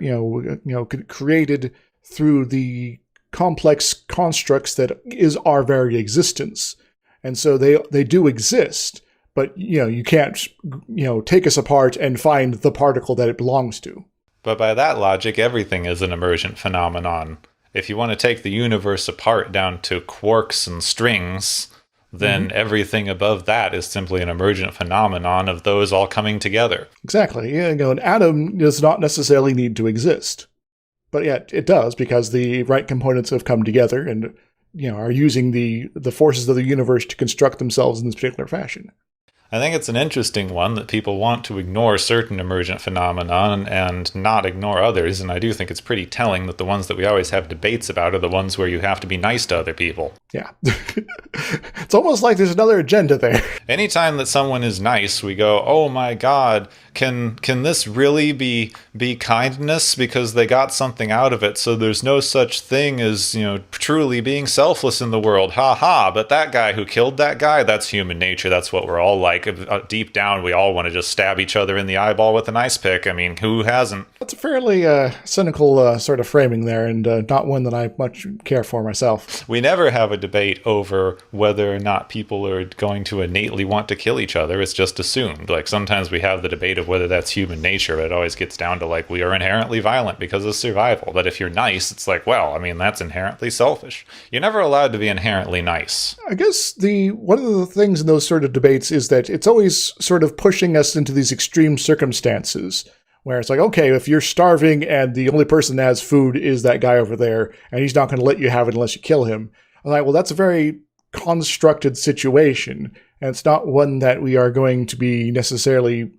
created through the complex constructs that is our very existence. And so they do exist, but, you can't, take us apart and find the particle that it belongs to. But by that logic, everything is an emergent phenomenon. If you want to take the universe apart down to quarks and strings, then everything above that is simply an emergent phenomenon of those all coming together. Exactly. An atom does not necessarily need to exist. But yet it does, because the right components have come together and, are using the forces of the universe to construct themselves in this particular fashion. I think it's an interesting one that people want to ignore certain emergent phenomena and not ignore others, and I do think it's pretty telling that the ones that we always have debates about are the ones where you have to be nice to other people. Yeah. It's almost like there's another agenda there. Anytime that someone is nice, we go, oh my god, can this really be kindness because they got something out of it, so there's no such thing as, truly being selfless in the world, but that guy who killed that guy, that's human nature, that's what we're all like. Deep down, we all want to just stab each other in the eyeball with an ice pick. I mean, who hasn't? That's a fairly cynical sort of framing there, and not one that I much care for myself. We never have a debate over whether or not people are going to innately want to kill each other. It's just assumed. Like, sometimes we have the debate of whether that's human nature, but it always gets down to, like, we are inherently violent because of survival. But if you're nice, it's like, well, I mean, that's inherently selfish. You're never allowed to be inherently nice. I guess one of the things in those sort of debates is that it's always sort of pushing us into these extreme circumstances where it's like, okay, if you're starving and the only person that has food is that guy over there, and he's not going to let you have it unless you kill him. I'm like, well, that's a very constructed situation, and it's not one that we are going to be necessarily,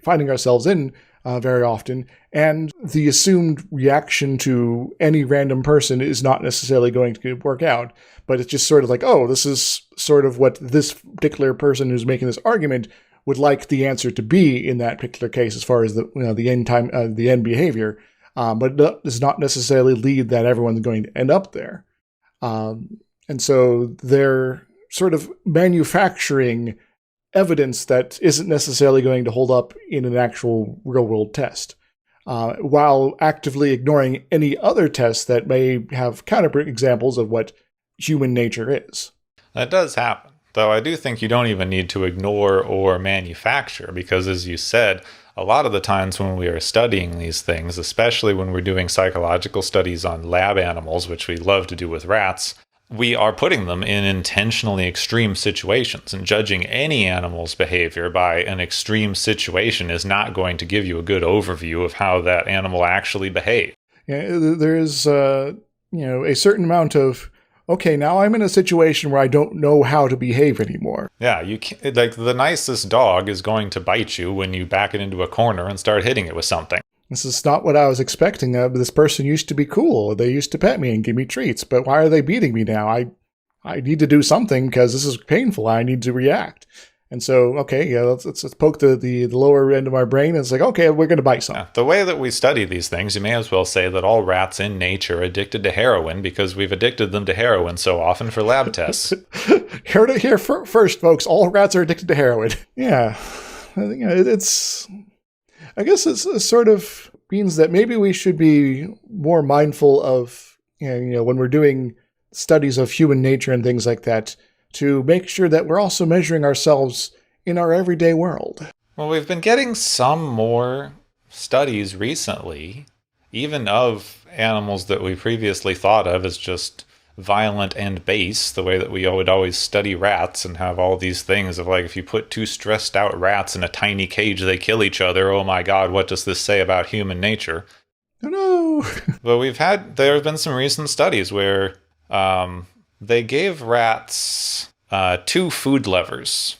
finding ourselves in very often. And the assumed reaction to any random person is not necessarily going to work out. But it's just sort of like, oh, this is sort of what this particular person who's making this argument would like the answer to be in that particular case, as far as the end behavior. But it does not necessarily lead that everyone's going to end up there. And so they're sort of manufacturing evidence that isn't necessarily going to hold up in an actual real-world test, while actively ignoring any other tests that may have counter examples of what human nature is. That does happen, though I do think you don't even need to ignore or manufacture, because as you said, a lot of the times when we are studying these things, especially when we're doing psychological studies on lab animals, which we love to do with rats, we are putting them in intentionally extreme situations, and judging any animal's behavior by an extreme situation is not going to give you a good overview of how that animal actually behaved. Yeah, there is, a certain amount of, okay, now I'm in a situation where I don't know how to behave anymore. Yeah, you can't, like, the nicest dog is going to bite you when you back it into a corner and start hitting it with something. This is not what I was expecting. This person used to be cool. They used to pet me and give me treats, but why are they beating me now? I need to do something because this is painful. I need to react. And so, okay, yeah, let's poke the lower end of my brain. And it's like, okay, we're going to bite some. Yeah, the way that we study these things, you may as well say that all rats in nature are addicted to heroin because we've addicted them to heroin so often for lab tests. Heard it here first, folks. All rats are addicted to heroin. Yeah, it's. I guess it's sort of means that maybe we should be more mindful of, when we're doing studies of human nature and things like that, to make sure that we're also measuring ourselves in our everyday world. Well, we've been getting some more studies recently, even of animals that we previously thought of as just violent and base, the way that we would always study rats and have all these things of, like, if you put two stressed out rats in a tiny cage, they kill each other. Oh my god, what does this say about human nature? Oh no. But there have been some recent studies where they gave rats 2 food levers,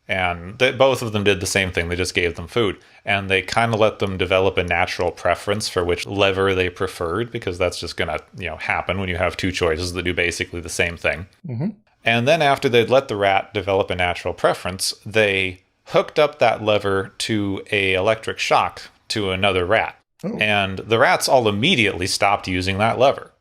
and both of them did the same thing. They just gave them food, and they kind of let them develop a natural preference for which lever they preferred, because that's just going to happen when you have 2 choices that do basically the same thing. Mm-hmm. And then after they'd let the rat develop a natural preference, they hooked up that lever to a electric shock to another rat. Oh. And the rats all immediately stopped using that lever.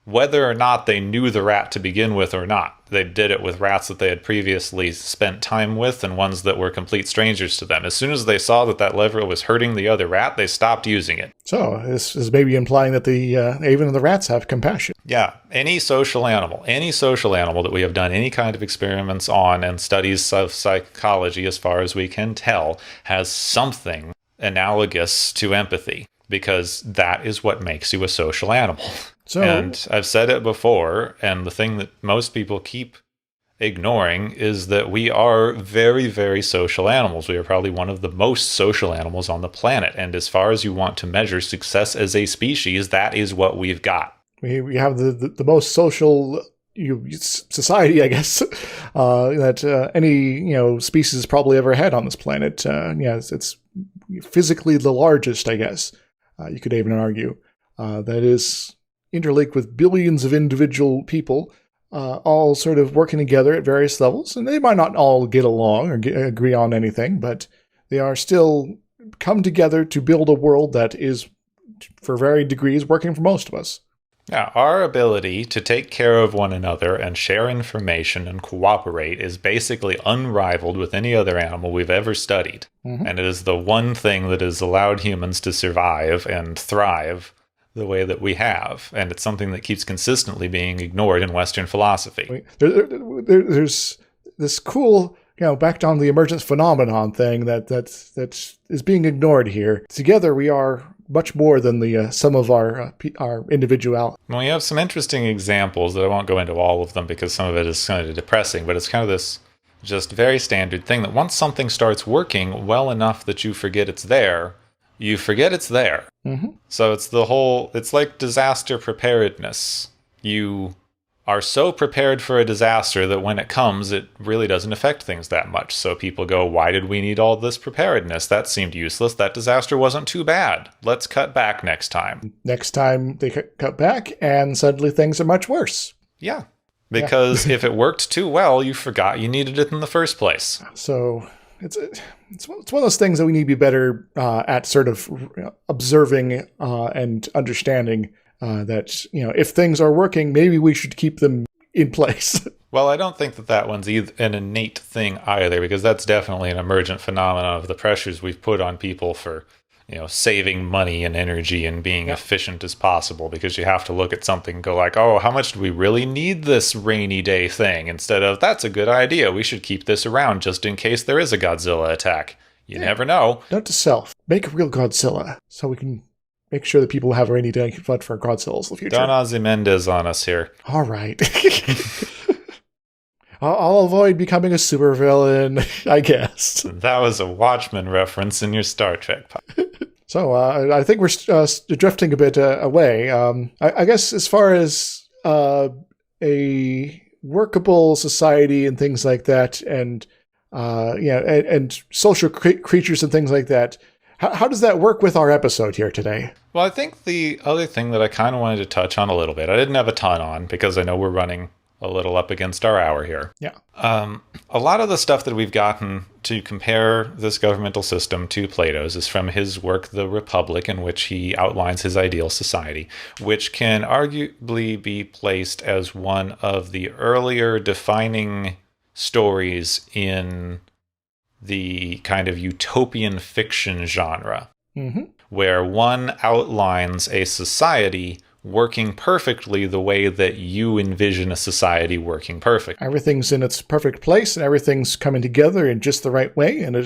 whether or not they knew the rat to begin with or not. They did it with rats that they had previously spent time with and ones that were complete strangers to them. As soon as they saw that that lever was hurting the other rat, they stopped using it. So this is maybe implying that even the rats have compassion. Yeah, any social animal that we have done any kind of experiments on and studies of psychology as far as we can tell has something analogous to empathy, because that is what makes you a social animal. And I've said it before, and the thing that most people keep ignoring is that we are very, very social animals. We are probably one of the most social animals on the planet. And as far as you want to measure success as a species, that is what we've got. We have the most social society, I guess, that any species probably ever had on this planet. It's physically the largest, I guess. You could even argue that is interlinked with billions of individual people, all sort of working together at various levels. And they might not all get along or agree on anything, but they are still come together to build a world that is, for varied degrees, working for most of us. Now, our ability to take care of one another and share information and cooperate is basically unrivaled with any other animal we've ever studied. Mm-hmm. And it is the one thing that has allowed humans to survive and thrive the way that we have. And it's something that keeps consistently being ignored in Western philosophy. There's this cool, back down the emergence phenomenon thing that is being ignored here. Together we are much more than the sum of our individuality. Well, we have some interesting examples that I won't go into all of them because some of it is kind of depressing, but it's kind of this just very standard thing that once something starts working well enough that you forget it's there, you forget it's there. Mm-hmm. So it's like disaster preparedness. You are so prepared for a disaster that when it comes, it really doesn't affect things that much. So people go, why did we need all this preparedness? That seemed useless. That disaster wasn't too bad. Let's cut back next time. Next time they cut back, and suddenly things are much worse. Yeah. Because if it worked too well, you forgot you needed it in the first place. So it's one of those things that we need to be better at sort of observing and understanding that, if things are working, maybe we should keep them in place. Well, I don't think that one's an innate thing either, because that's definitely an emergent phenomenon of the pressures we've put on people for, saving money and energy and being efficient as possible, because you have to look at something and go like, oh, how much do we really need this rainy day thing? Instead of, that's a good idea. We should keep this around just in case there is a Godzilla attack. You never know. Note to self, make a real Godzilla so we can make sure that people have a rainy day fund for Godzillas in the future. Don Ozymandias on us here. All right. I'll avoid becoming a supervillain, I guess. That was a Watchmen reference in your Star Trek pod. So I think we're drifting a bit away. I guess as far as a workable society and things like that, and and social creatures and things like that, how does that work with our episode here today? Well, I think the other thing that I kind of wanted to touch on a little bit, I didn't have a ton on because I know we're running a little up against our hour here. Yeah. A lot of the stuff that we've gotten to compare this governmental system to Plato's is from his work, The Republic, in which he outlines his ideal society, which can arguably be placed as one of the earlier defining stories in the kind of utopian fiction genre, where one outlines a society working perfectly the way that you envision a society working perfect. Everything's in its perfect place, and everything's coming together in just the right way, and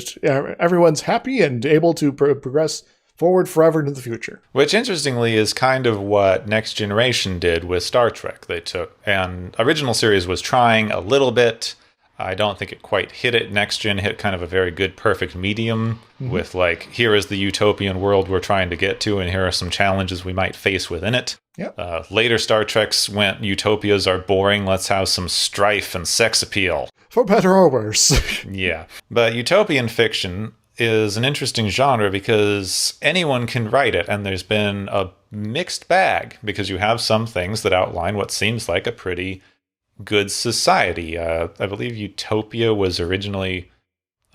everyone's happy and able to progress forward forever into the future. Which, interestingly, is kind of what Next Generation did with Star Trek. They took, and original series was trying a little bit. I don't think it quite hit it. Next Gen hit kind of a very good, perfect medium with like, here is the utopian world we're trying to get to, and here are some challenges we might face within it. Yep. Later Star Treks went, utopias are boring, let's have some strife and sex appeal. For better or worse. Yeah. But utopian fiction is an interesting genre because anyone can write it, and there's been a mixed bag because you have some things that outline what seems like a pretty good society. I believe Utopia was originally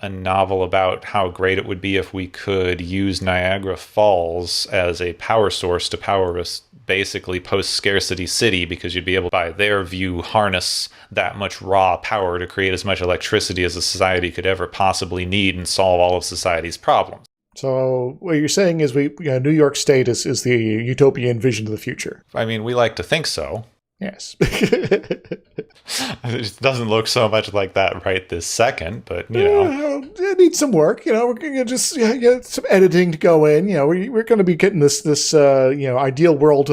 a novel about how great it would be if we could use Niagara Falls as a power source to power us basically post-scarcity city because you'd be able to, by their view, harness that much raw power to create as much electricity as a society could ever possibly need and solve all of society's problems. So what you're saying is New York State is the utopian vision of the future. I mean, we like to think so. Yes. It doesn't look so much like that right this second, but, it needs some work. We're going to just get some editing to go in. We're going to be getting this ideal world,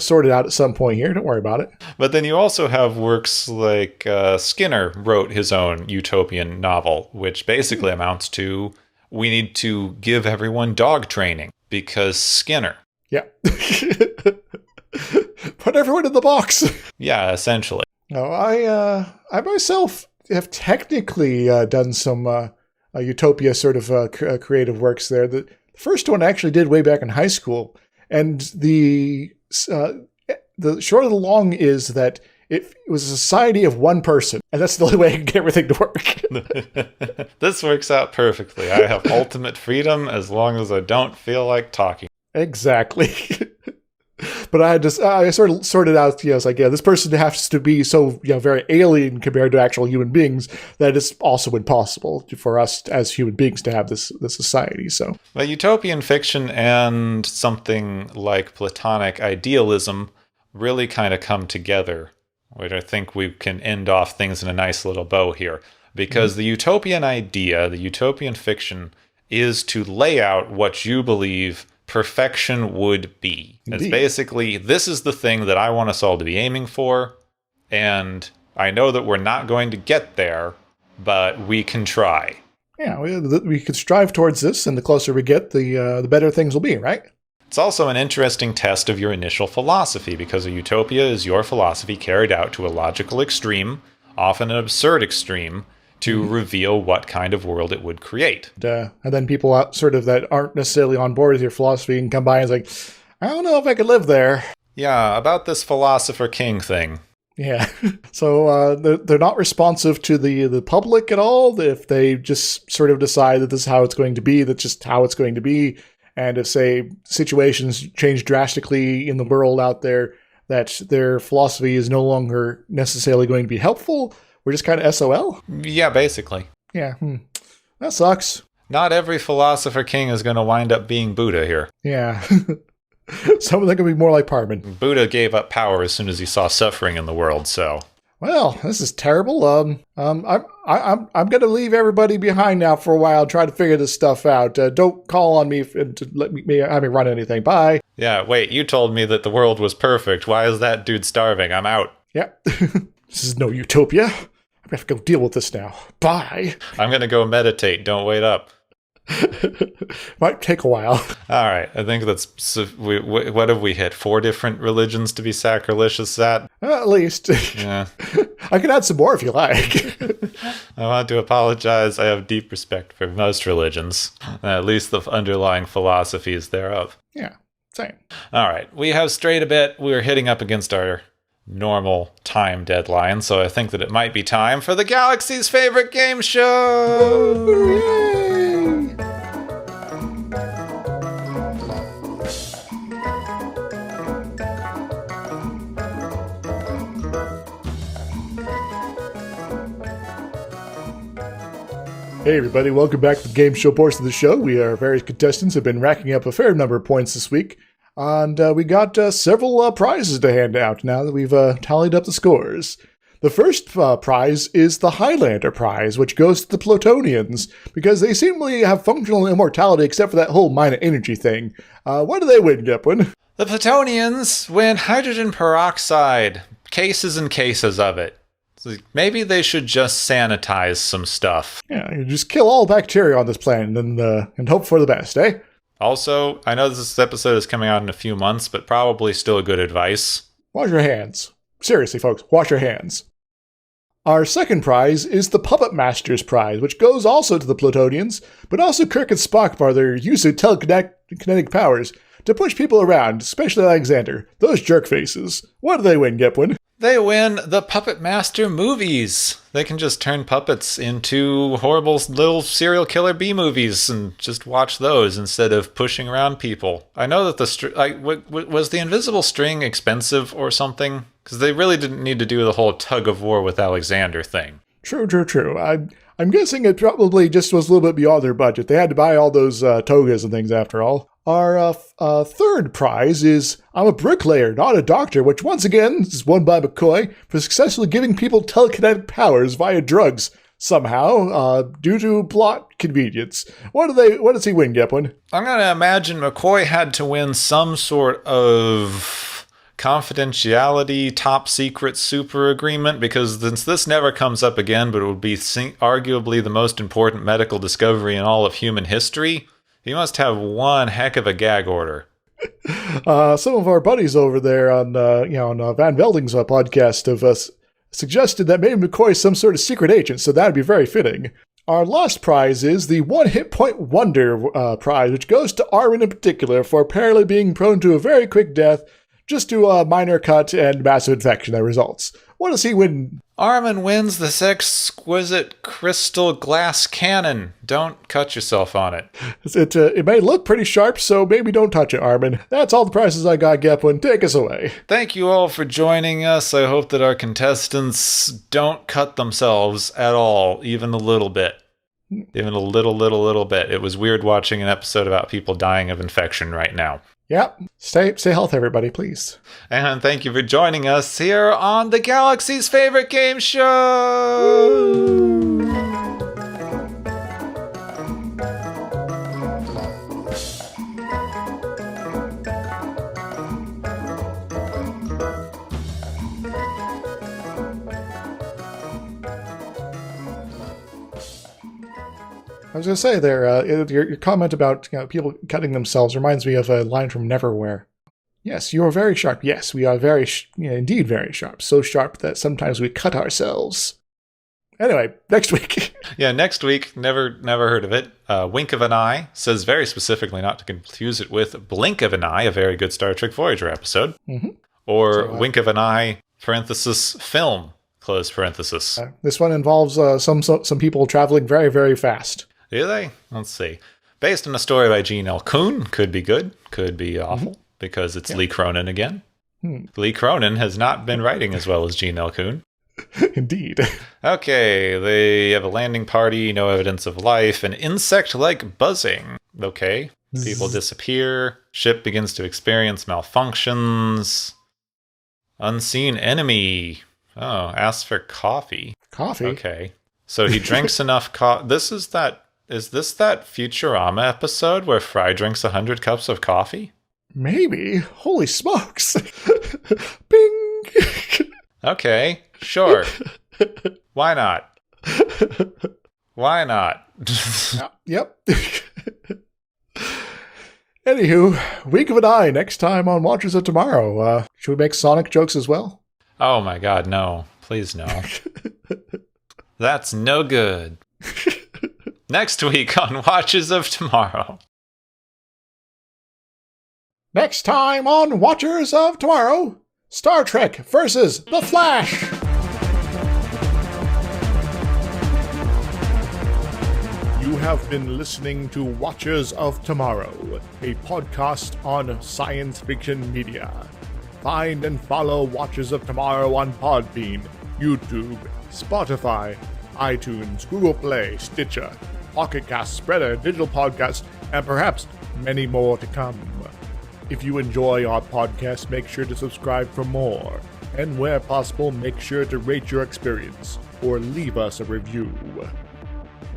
sorted out at some point here. Don't worry about it. But then you also have works like Skinner wrote his own utopian novel, which basically amounts to we need to give everyone dog training because Skinner. Yeah. Put everyone in the box. Yeah, essentially. No, I myself have technically done some utopia sort of creative works there. The first one I actually did way back in high school, and the short of the long is that it was a society of one person, and that's the only way I can get everything to work. This works out perfectly. I have ultimate freedom as long as I don't feel like talking. Exactly. But I sort of sorted out, it's like, this person has to be so, very alien compared to actual human beings that it's also impossible for us as human beings to have this society. So, but utopian fiction and something like Platonic idealism really kind of come together, which I think we can end off things in a nice little bow here. Because the utopian idea, the utopian fiction, is to lay out what you believe perfection would be. Indeed. It's basically, this is the thing that I want us all to be aiming for, and I know that we're not going to get there, but we can try. Yeah, we could strive towards this, and the closer we get, the better things will be, right? It's also an interesting test of your initial philosophy, because a utopia is your philosophy carried out to a logical extreme, often an absurd extreme, to reveal what kind of world it would create. And then people out sort of that aren't necessarily on board with your philosophy and come by and like, I don't know if I could live there. Yeah, about this philosopher king thing. Yeah. So they're not responsive to the public at all. If they just sort of decide that this is how it's going to be, that's just how it's going to be. And if, say, situations change drastically in the world out there, that their philosophy is no longer necessarily going to be helpful, we're just kind of SOL? Yeah, basically. Yeah, that sucks. Not every philosopher king is going to wind up being Buddha here. Yeah. Some of them could be more like Parman. Buddha gave up power as soon as he saw suffering in the world, so... Well, this is terrible. I'm going to leave everybody behind now for a while and try to figure this stuff out. Don't call on me to let me have me run anything. Bye. Yeah, wait, you told me that the world was perfect. Why is that dude starving? I'm out. Yep. This is no utopia. I'm going to have to go deal with this now. Bye. I'm going to go meditate. Don't wait up. Might take a while. All right. I think that's... what have we hit? 4 different religions to be sacrilegious at? At least. Yeah. I can add some more if you like. I want to apologize. I have deep respect for most religions. At least the underlying philosophies thereof. Yeah. Same. All right. We have strayed a bit. We're hitting up against our normal time deadline, so I think that it might be time for the galaxy's favorite game show! Yay! Hey everybody, welcome back to the game show portion of the show. Various contestants have been racking up a fair number of points this week. And we got several prizes to hand out now that we've tallied up the scores. The first prize is the Highlander prize, which goes to the Plutonians, because they seemingly have functional immortality except for that whole minor energy thing. What do they win, Gipwin? The Plutonians win hydrogen peroxide. Cases and cases of it. So maybe they should just sanitize some stuff. Yeah, you just kill all bacteria on this planet and hope for the best, eh? Also, I know this episode is coming out in a few months, but probably still good advice. Wash your hands. Seriously, folks, wash your hands. Our second prize is the Puppet Master's prize, which goes also to the Plutonians, but also Kirk and Spock by their use of telekinetic powers to push people around, especially Alexander. Those jerk faces. What do they win, Gipwin? They win the Puppet Master movies. They can just turn puppets into horrible little serial killer B-movies and just watch those instead of pushing around people. I know that was the invisible string expensive or something? Because they really didn't need to do the whole tug of war with Alexander thing. True. I'm guessing it probably just was a little bit beyond their budget. They had to buy all those togas and things after all. Our third prize is I'm a bricklayer, not a doctor, which once again is won by McCoy for successfully giving people telekinetic powers via drugs somehow, due to plot convenience. What does he win, Gepwin? I'm going to imagine McCoy had to win some sort of confidentiality, top secret super agreement, because since this never comes up again, but it would be arguably the most important medical discovery in all of human history, he must have one heck of a gag order. Some of our buddies over there on Van Velding's podcast have suggested that maybe McCoy is some sort of secret agent, so that would be very fitting. Our last prize is the One Hit Point Wonder prize, which goes to Armin in particular for apparently being prone to a very quick death just to a minor cut and massive infection that results. What does he win? Armin wins this exquisite crystal glass cannon. Don't cut yourself on it. It may look pretty sharp, so maybe don't touch it, Armin. That's all the prizes I got, Gepwin. Take us away. Thank you all for joining us. I hope that our contestants don't cut themselves at all, even a little bit. Even a little bit. It was weird watching an episode about people dying of infection right now. Yep. Stay healthy, everybody, please. And thank you for joining us here on the Galaxy's Favorite Game Show! Woo! I was going to say there, your comment about people cutting themselves reminds me of a line from Neverwhere. Yes, you are very sharp. Yes, we are indeed very sharp. So sharp that sometimes we cut ourselves. Anyway, next week. Yeah, next week, never heard of it. Wink of an Eye says very specifically not to confuse it with Blink of an Eye, a very good Star Trek Voyager episode. Mm-hmm. Or Wink of an Eye, parenthesis, film, close parenthesis. This one involves some people traveling very, very fast. Do they? Let's see. Based on a story by Gene L. Kuhn. Could be good. Could be awful. Mm-hmm. Because it's Lee Cronin again. Lee Cronin has not been writing as well as Gene L. Kuhn. Indeed. Okay, they have a landing party, no evidence of life, an insect-like buzzing. Okay, people disappear, ship begins to experience malfunctions. Unseen enemy. Oh, asks for coffee. Coffee? Okay. So he drinks enough coffee. Is this that Futurama episode where Fry drinks 100 cups of coffee? Maybe. Holy smokes. Bing. Okay, sure. Why not? Why not? Yep. Anywho, Wink of an Eye next time on Watchers of Tomorrow. Should we make Sonic jokes as well? Oh my god, no. Please no. That's no good. Next week on Watchers of Tomorrow. Next time on Watchers of Tomorrow, Star Trek versus The Flash. You have been listening to Watchers of Tomorrow, a podcast on science fiction media. Find and follow Watchers of Tomorrow on Podbean, YouTube, Spotify, iTunes, Google Play, Stitcher, Pocket Cast, Spreader, Digital Podcast, and perhaps many more to come. If you enjoy our podcast, make sure to subscribe for more. And where possible, make sure to rate your experience or leave us a review.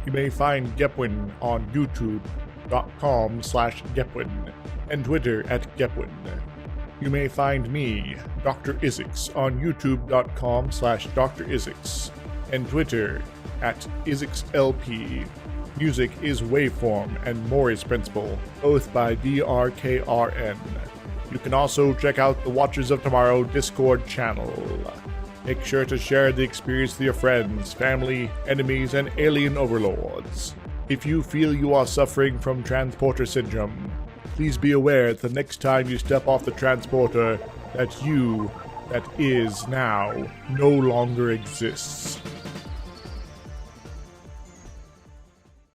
You may find Gepwin on youtube.com/Gepwin and Twitter @Gepwin. You may find me, Dr. Isix, on youtube.com/Dr. Isix and Twitter @IsixLP. Music is Waveform and Mori's Principle, both by DRKRN. You can also check out the Watchers of Tomorrow Discord channel. Make sure to share the experience with your friends, family, enemies, and alien overlords. If you feel you are suffering from transporter syndrome, please be aware that the next time you step off the transporter, that you that is now no longer exists.